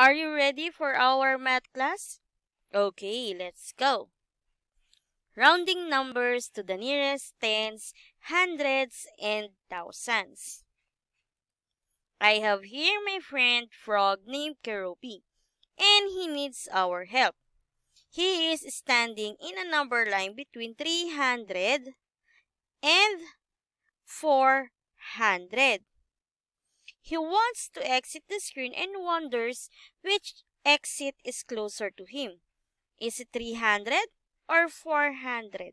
Are you ready for our math class? Okay, let's go. Rounding numbers to the nearest tens, hundreds, and thousands. I have here my friend Frog named Keroppi, and he needs our help. He is standing in a number line between 300 and 400. He wants to exit the screen and wonders which exit is closer to him. Is it 300 or 400?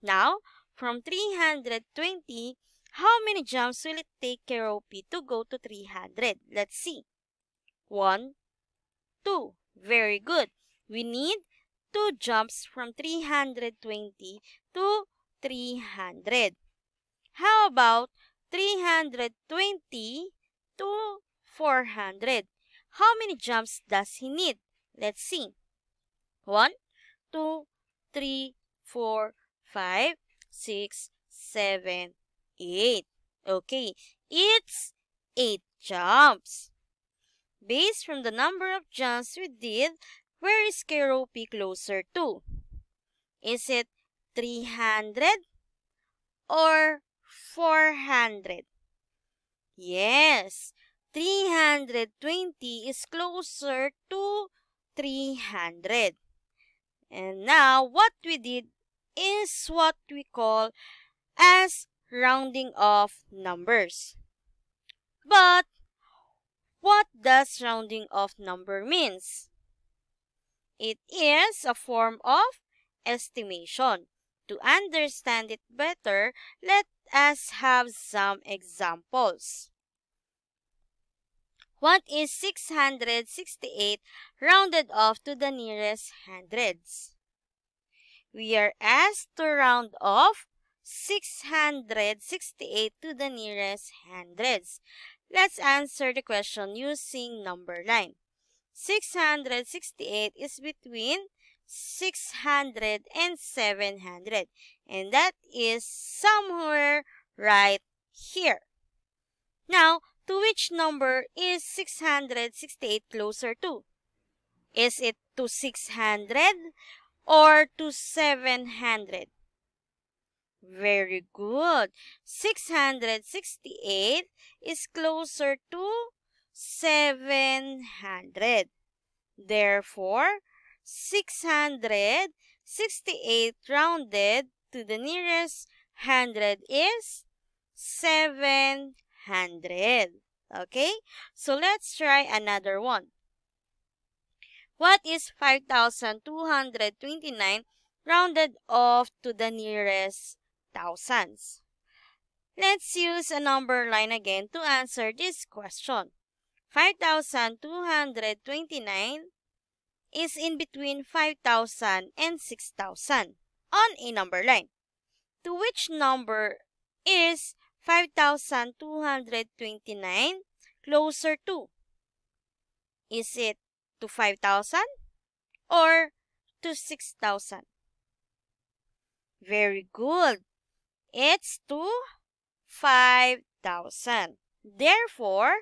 Now, from 320, how many jumps will it take Keroppi to go to 300? Let's see. 1, 2. Very good. We need 2 jumps from 320 to 300. How about 320 to 400? How many jumps does he need? Let's see. 1, 2, 3, 4, 5, 6, 7, 8. Okay, it's 8 jumps. Based from the number of jumps we did, where is Keroppi closer to? Is it 300 or 400? Yes, 320 is closer to 300. And now, what we did is what we call as rounding off numbers. But, what does rounding off number means? It is a form of estimation. To understand it better, let us have some examples. What is 668 rounded off to the nearest hundreds? We are asked to round off 668 to the nearest hundreds. Let's answer the question using number line. 668 is between 600 and 700, and that is somewhere right here. Now, to which number is 668 closer to? Is it to 600 or to 700? Very good. 668 is closer to 700. Therefore, 668 rounded to the nearest hundred is 700. Okay? So let's try another one. What is 5,229 rounded off to the nearest thousands? Let's use a number line again to answer this question. 5,229 is in between 5,000 and 6,000 on a number line. To which number is 5,229 closer to? Is it to 5,000 or to 6,000? Very good. It's to 5,000. Therefore,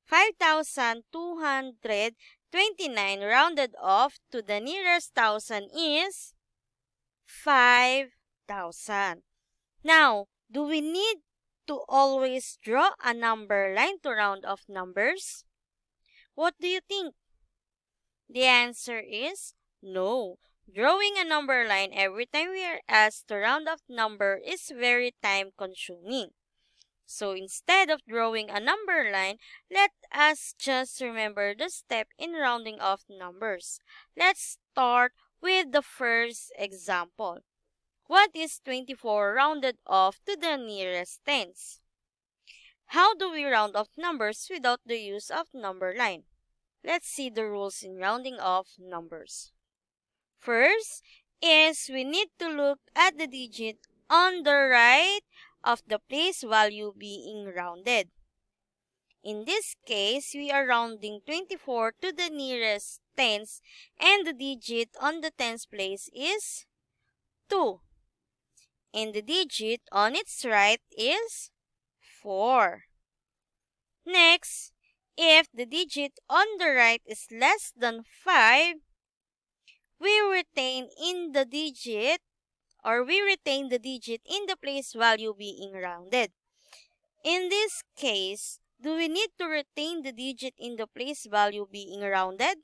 5,229 rounded off to the nearest thousand is 5,000. Now, do we need to always draw a number line to round off numbers? What do you think? The answer is no. Drawing a number line every time we are asked to round off number is very time-consuming. So instead of drawing a number line, let us just remember the step in rounding off numbers. Let's start with the first example. What is 24 rounded off to the nearest tens? How do we round off numbers without the use of number line? Let's see the rules in rounding off numbers. First is we need to look at the digit on the right of the place value being rounded. In this case, we are rounding 24 to the nearest tens and the digit on the tens place is 2. And the digit on its right is 4. Next if the digit on the right is less than 5, we retain the digit in the place value being rounded. In this case, do we need to retain the digit in the place value being rounded?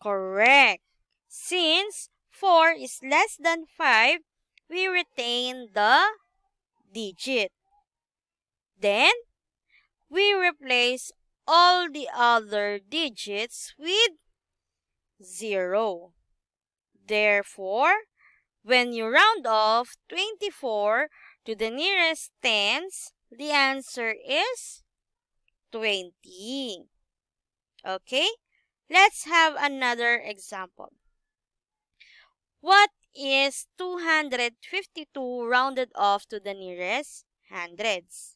Correct. Since 4 is less than 5, we retain the digit. Then, we replace all the other digits with 0. Therefore, when you round off 24 to the nearest tens, the answer is 20. Okay, let's have another example. What is 252 rounded off to the nearest hundreds?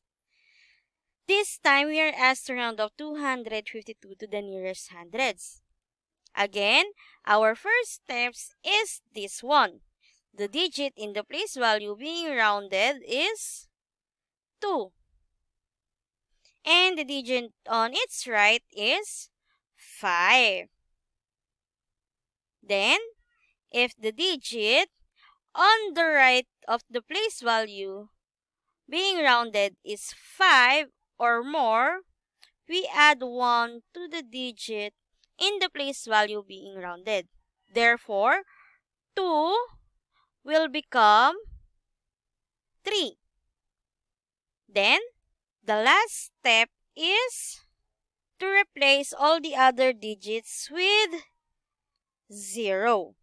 This time, we are asked to round off 252 to the nearest hundreds. Again, our first steps is this one. The digit in the place value being rounded is 2. And the digit on its right is 5. Then, if the digit on the right of the place value being rounded is 5 or more, we add 1 to the digit in the place value being rounded. Therefore, 2 will become 3. Then, the last step is to replace all the other digits with 0.